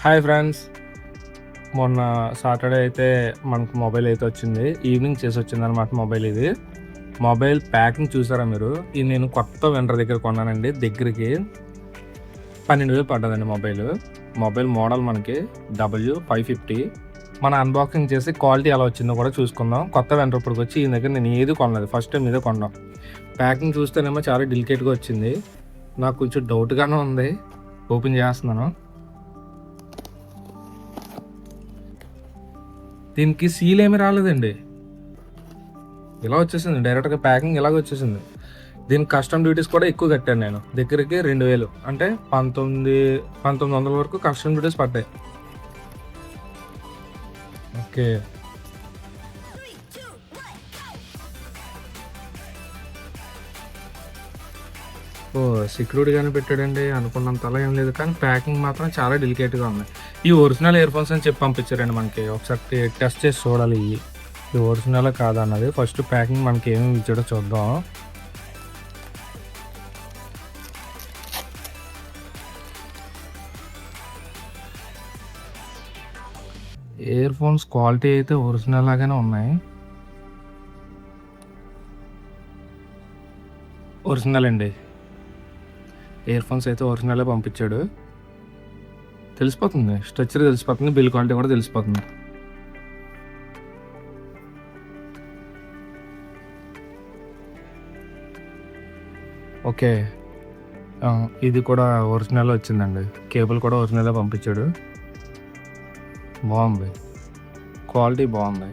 Hi friends, మొన్న Saturday అయితే మనకు మొబైల్ అయితే వచ్చింది. ఈవినింగ్ చేసి వచ్చింది అనమాట మొబైల్. ఇది మొబైల్ ప్యాకింగ్ చూసారా మీరు? ఇది నేను కొత్త వెండర్ దగ్గర కొన్నానండి. దగ్గరికి 12,000 పడ్డదండి మొబైల్ మోడల్ మనకి W550. మన అన్బాక్సింగ్ చేసి క్వాలిటీ ఎలా వచ్చిందో కూడా చూసుకుందాం. కొత్త వెండర్ ఇప్పటికి వచ్చి ఈ దగ్గర నేను ఏది కొనలేదు, ఫస్ట్ టైం ఇదే కొన్నాం. ప్యాకింగ్ చూస్తేనేమో చాలా డెలికేట్గా వచ్చింది. నాకు కొంచెం డౌట్గానే ఉంది. ఓపెన్ చేస్తున్నాను. దీనికి సీల్ ఏమీ రాలేదండి, ఇలా వచ్చేసింది డైరెక్ట్గా. ప్యాకింగ్ ఇలాగ వచ్చేసింది. దీనికి కస్టమ్ డ్యూటీస్ కూడా ఎక్కువ కట్టాను నేను, దగ్గరికి 2,000 అంటే 1900 వరకు కస్టమ్ డ్యూటీస్ పడ్డాయి. ఓకే, ఓ సెక్యూరిటీగానే పెట్టాడండి. అనుకున్నంతలా ఏం లేదు, కానీ ప్యాకింగ్ మాత్రం చాలా డెలికేట్గా ఉంది. ఈ ఒరిజినల్ ఇయర్ ఫోన్స్ అని చెప్పి పంపించారండి మనకి. ఒకసారి టెస్ట్ చేసి చూడాలి ఇది ఒరిజినల్ కాదన్నది. ఫస్ట్ ప్యాకింగ్ మనకి ఏమి ఇచ్చాడో చూద్దాం. ఇయర్ ఫోన్స్ క్వాలిటీ అయితే ఒరిజినల్ లాగానే ఉన్నాయి. ఒరిజినల్ అండి, ఇయర్ ఫోన్స్ అయితే ఒరిజినలే పంపించాడు. తెలిసిపోతుంది, స్ట్రక్చర్ తెలిసిపోతుంది, బిల్ క్వాలిటీ కూడా తెలిసిపోతుంది. ఓకే, ఇది కూడా ఒరిజినల్ వచ్చిందండి. కేబుల్ కూడా ఒరిజినలే పంపించాడు. బాగుంది, క్వాలిటీ బాగుంది.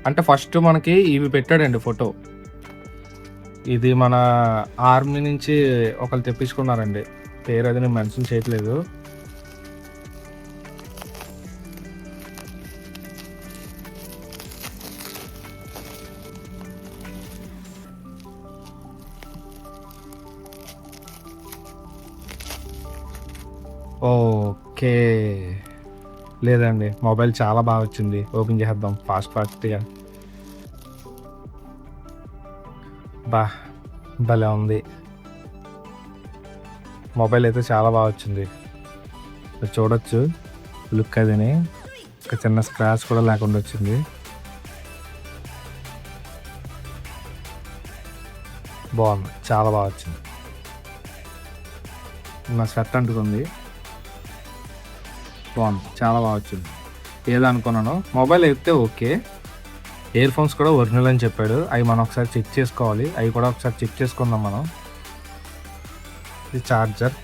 అంటే ఫస్ట్ మనకి ఇవి పెట్టాడండి ఫోటో. ఇది మన ఆర్మీ నుంచి ఒకరు తెప్పించుకున్నారండి, పేరు అది నేను మెన్షన్ చేయట్లేదు. ఓకే, లేదండి మొబైల్ చాలా బాగా వచ్చింది. ఓపెన్ చేద్దాం ఫాస్ట్గా. భలే ఉంది, మొబైల్ అయితే చాలా బాగా వచ్చింది. చూడొచ్చు లుక్ అదిని, ఒక చిన్న స్క్రాచ్ కూడా లేకుండా వచ్చింది. బాగుంది, చాలా బాగా వచ్చింది. నా షర్ట్ అంటుకుంది. బాగుంది, చాలా బాగా వచ్చింది. ఏదనుకున్నాను మొబైల్ అయితే ఓకే. ఇయర్ ఫోన్స్ కూడా ఒరిజినల్ అని చెప్పాడు. అవి మనం ఒకసారి చెక్ చేసుకోవాలి. అవి కూడా ఒకసారి చెక్ చేసుకుందాం మనం. ఇది ఛార్జర్,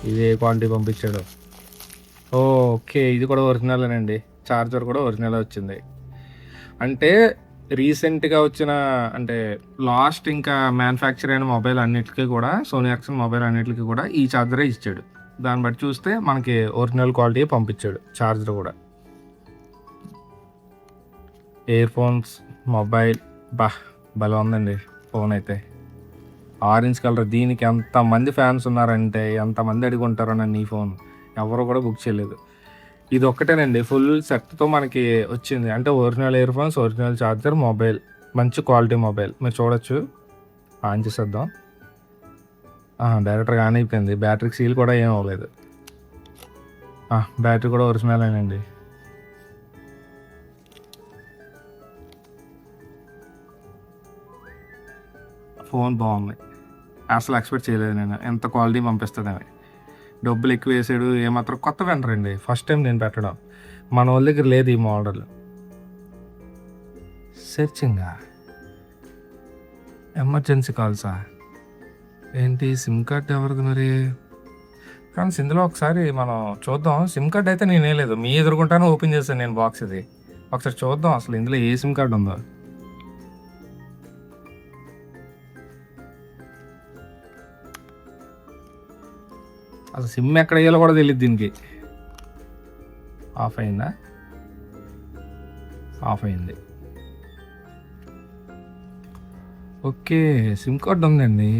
ఇది ఏ క్వాలిటీ పంపించాడు. ఓకే, ఇది కూడా ఒరిజినలేనండి. ఛార్జర్ కూడా ఒరిజినల్ వచ్చింది. అంటే రీసెంట్గా వచ్చిన, అంటే లాస్ట్ ఇంకా మ్యానుఫ్యాక్చర్ అయిన మొబైల్ అన్నిటికీ కూడా, సోనీ ఎక్సన్ మొబైల్ అన్నిటికీ కూడా ఈ ఛార్జరే ఇచ్చాడు. దాన్ని బట్టి చూస్తే మనకి ఒరిజినల్ క్వాలిటీ పంపించాడు ఛార్జర్ కూడా. ఇయర్ ఫోన్స్, మొబైల్ భలే ఉందండి ఫోన్ అయితే. ఆరెంజ్ కలర్, దీనికి ఎంతమంది ఫ్యాన్స్ ఉన్నారంటే, ఎంతమంది అడిగి ఉంటారో నన్ను ఈ ఫోన్. ఎవరు కూడా బుక్ చేయలేదు. ఇది ఒక్కటేనండి ఫుల్ సెట్తో మనకి వచ్చింది. అంటే original ear phones, original charger, mobile, మంచి క్వాలిటీ మొబైల్. మీరు చూడొచ్చు. ఆన్ చేసేద్దాం. డైరెక్ట్గా ఆన్ అయిపోయింది. బ్యాటరీకి సీల్ కూడా ఏం అవ్వలేదు. బ్యాటరీ కూడా ఒరిజినలేనండి. ఫోన్ బాగుంది, అసలు ఎక్స్పెక్ట్ చేయలేదు నేను ఎంత క్వాలిటీ పంపిస్తుందని. డబ్బులు ఎక్కువ వేసాడు. ఏమాత్రం కొత్త వెండర్ అండి, ఫస్ట్ టైం నేను పెట్టడం. మన వాళ్ళ దగ్గర లేదు ఈ మోడల్. సెర్చింగా, ఎమర్జెన్సీ కాల్సా ఏంటి? సిమ్ కార్డ్ ఎవరిది మరి? కానీ ఇందులో ఒకసారి మనం చూద్దాం. సిమ్ కార్డ్ అయితే నేను వేయలేదు, మీ ఎదురుకుంటానే ఓపెన్ చేశాను నేను బాక్స్. ఇది ఒకసారి చూద్దాం అసలు ఇందులో ఏ సిమ్ కార్డ్ ఉందో. అసలు సిమ్ ఎక్కడ వేయాలో కూడా తెలియదు దీనికి. ఆఫ్ అయిందా? ఆఫ్ అయింది. ఓకే, సిమ్ కార్డ్ ఉందండి.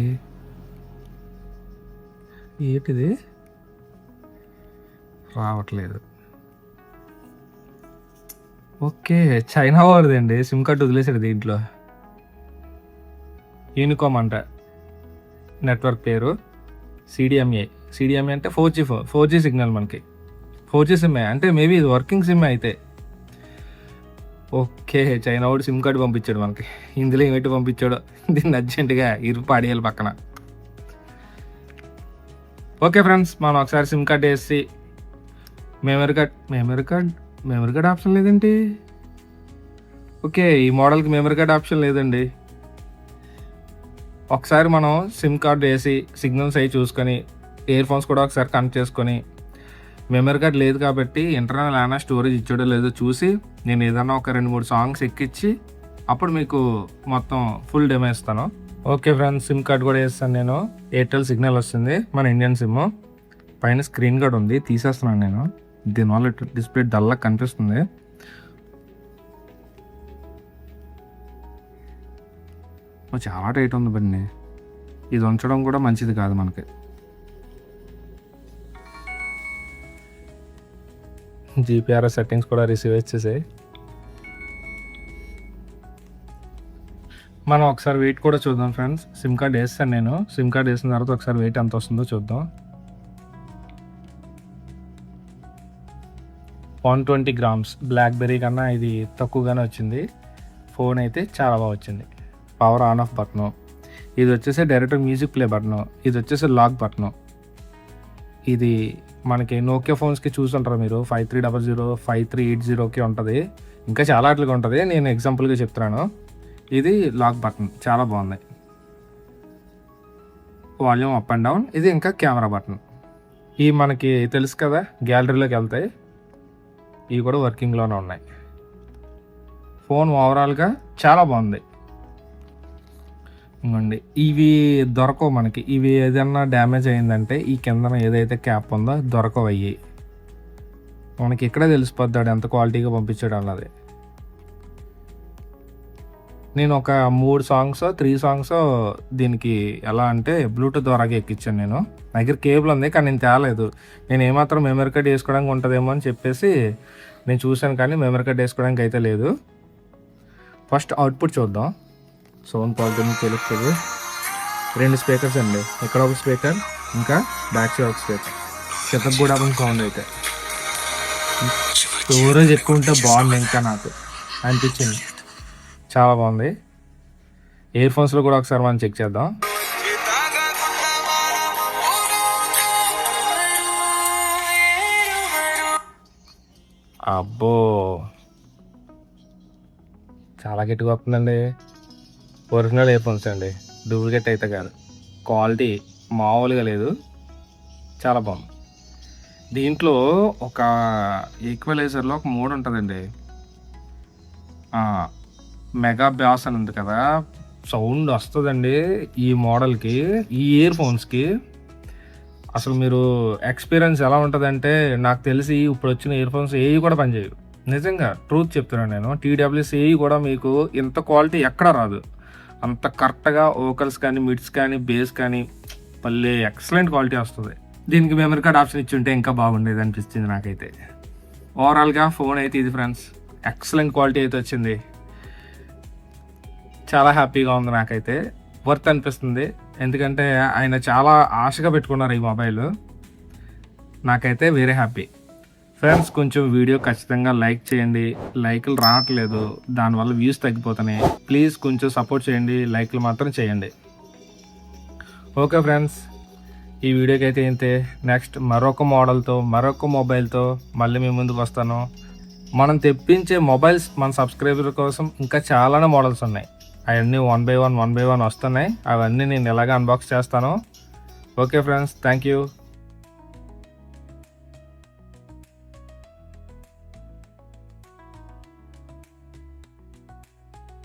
ఏంటిది? రావట్లేదు. ఓకే, చైనా వారిదండి. సిమ్ కార్డ్ వదిలేసాడు దీంట్లో. యూనికామ్ అంట నెట్వర్క్ పేరు, CDMA. సిడిఎంఏ అంటే 4G సిగ్నల్ మనకి 4G సిమ్మే అంటే మేబీ ఇది వర్కింగ్ సిమ్మే అయితే. ఓకే, చైనా వాడు సిమ్ కార్డు పంపించాడు మనకి. ఇందులో ఏమిటి పంపించాడో దీన్ని అర్జెంటుగా పాడేయాలి పక్కన. ఓకే ఫ్రెండ్స్, మనం ఒకసారి సిమ్ కార్డ్ వేసి మెమరీ కార్డ్ ఆప్షన్ లేదేంటి? ఓకే, ఈ మోడల్కి మెమరీ కార్డ్ ఆప్షన్ లేదండి. ఒకసారి మనం సిమ్ కార్డ్ వేసి సిగ్నల్స్ అవి చూసుకొని ఇయర్ ఫోన్స్ కూడా ఒకసారి కనెక్ట్ చేసుకొని మెమరీ కార్డ్ లేదు కాబట్టి ఇంటర్నల్ ఏమైనా స్టోరేజ్ ఇచ్చాడో లేదో చూసి నేను ఏదైనా ఒక 2-3 సాంగ్స్ ఎక్కించి అప్పుడు మీకు మొత్తం ఫుల్ డెమో ఇస్తాను. ఓకే ఫ్రెండ్స్, సిమ్ కార్డ్ కూడా వేస్తాను నేను. ఎయిర్టెల్ సిగ్నల్ వస్తుంది, మన ఇండియన్ సిమ్. పైన స్క్రీన్ కార్డ్ ఉంది, తీసేస్తున్నాను నేను. దీనివల్ల డిస్ప్లే డల్గా కనిపిస్తుంది. చాలా టైట్ ఉంది బండి, ఇది ఉంచడం కూడా మంచిది కాదు మనకి. జీపీఆర్ఎస్ సెట్టింగ్స్ కూడా రిసీవ్ వచ్చేసాయి. మనం ఒకసారి వెయిట్ కూడా చూద్దాం ఫ్రెండ్స్. సిమ్ కార్డ్ వేస్తాను నేను. సిమ్ కార్డ్ వేసిన తర్వాత ఒకసారి వెయిట్ ఎంత వస్తుందో చూద్దాం. 120 grams. బ్లాక్బెర్రీ కన్నా ఇది తక్కువగానే వచ్చింది. ఫోన్ అయితే చాలా బాగా వచ్చింది. పవర్ ఆన్ ఆఫ్ బటను, ఇది వచ్చేసి డైరెక్ట్ మ్యూజిక్ ప్లే బటను, ఇది వచ్చేసి లాక్ బటను. ఇది మనకి నోకియా ఫోన్స్కి చూసుంటారు మీరు, 5300, 5380కి ఉంటుంది, ఇంకా చాలా వాటికి ఉంటుంది. నేను ఎగ్జాంపుల్గా చెప్తున్నాను. ఇది లాక్ బటన్ చాలా బాగుంది. Volume up and down. ఇది ఇంకా కెమెరా బటన్. ఇవి మనకి తెలుసు కదా, గ్యాలరీలోకి వెళ్తాయి. ఇవి కూడా వర్కింగ్లోనే ఉన్నాయి. ఫోన్ ఓవరాల్గా చాలా బాగుంది. ఇంకోండి, ఇవి దొరకవు మనకి. ఇవి ఏదైనా డ్యామేజ్ అయిందంటే ఈ కిందన ఏదైతే క్యాప్ ఉందో దొరకవు. అయ్యి మనకి ఇక్కడే తెలిసిపోద్దాడు ఎంత క్వాలిటీగా పంపించాడు అన్నది. నేను ఒక 3 సాంగ్స్ దీనికి ఎలా అంటే బ్లూటూత్ ద్వారాగా ఎక్కించాను నేను. నా దగ్గర కేబుల్ ఉంది కానీ నేను తేలేదు. నేను ఏమాత్రం మెమరీ కార్డ్ వేసుకోవడానికి ఉంటుందేమో అని చెప్పేసి నేను చూశాను, కానీ మెమరీ కార్డ్ వేసుకోవడానికి అయితే లేదు. ఫస్ట్ అవుట్పుట్ చూద్దాం. సౌండ్ క్వాలిటీ మీకు తెలుస్తుంది. 2 స్పీకర్స్ అండి, ఇక్కడ ఒక స్పీకర్, ఇంకా బ్యాక్ సైడ్ ఒక స్పీకర్. చెత్తకు కూడా సౌండ్ అయితే స్టోరేజ్ ఎక్కువ ఉంటే బాగుంది, ఇంకా నాకు అనిపించింది. చాలా బాగుంది. ఇయర్ ఫోన్స్లో కూడా ఒకసారి మనం చెక్ చేద్దాం. అబ్బో, చాలా గట్టిగా వస్తుందండి. ఒరిజినల్ ఇయర్ ఫోన్స్ అండి, డూప్లికేట్ అయితే కాదు. క్వాలిటీ మామూలుగా లేదు, చాలా బాగుంది. దీంట్లో ఒక ఈక్వలైజర్లో ఒక మోడ్ ఉంటుందండి, మెగా బ్యాస్ అని ఉంది కదా, సౌండ్ వస్తుందండి ఈ మోడల్కి, ఈ ఇయర్ ఫోన్స్కి. అసలు మీరు ఎక్స్పీరియన్స్ ఎలా ఉంటుందంటే, నాకు తెలిసి ఇప్పుడు వచ్చిన ఇయర్ ఫోన్స్ ఏవి కూడా పనిచేయవు. నిజంగా ట్రూత్ చెప్తున్నాను నేను. TWS ఏవి కూడా మీకు ఇంత క్వాలిటీ ఎక్కడ రాదు. అంత కరెక్ట్గా వోకల్స్ కానీ, మిడ్స్ కానీ, బేస్ కానీ పల్లె ఎక్సలెంట్ క్వాలిటీ వస్తుంది. దీనికి మెమరీ కార్డ్ ఆప్షన్ ఇచ్చి ఉంటే ఇంకా బాగుండేది అనిపిస్తుంది నాకైతే. ఓవరాల్గా ఫోన్ అయితే ఇది ఫ్రెండ్స్, ఎక్సలెంట్ క్వాలిటీ అయితే వచ్చింది. చాలా హ్యాపీగా ఉంది నాకైతే. వర్త్ అనిపిస్తుంది, ఎందుకంటే ఆయన చాలా ఆశగా పెట్టుకున్నారు ఈ మొబైల్. నాకైతే వేరే హ్యాపీ. ఫ్రెండ్స్, కొంచెం వీడియో ఖచ్చితంగా లైక్ చేయండి. లైక్లు రావట్లేదు, దానివల్ల వ్యూస్ తగ్గిపోతున్నాయి. ప్లీజ్ కొంచెం సపోర్ట్ చేయండి, లైక్లు మాత్రం చేయండి. ఓకే ఫ్రెండ్స్, ఈ వీడియోకి అయితే ఇంతే. నెక్స్ట్ మరొక మోడల్తో, మరొక మొబైల్తో మళ్ళీ మీ ముందుకు వస్తాను. మనం తెప్పించే మొబైల్స్ మన సబ్స్క్రైబర్ కోసం ఇంకా చాలానే మోడల్స్ ఉన్నాయి. అవన్నీ వన్ బై వన్ వస్తున్నాయి. అవన్నీ నేను ఎలాగ అన్బాక్స్ చేస్తాను. Okay friends, thank you.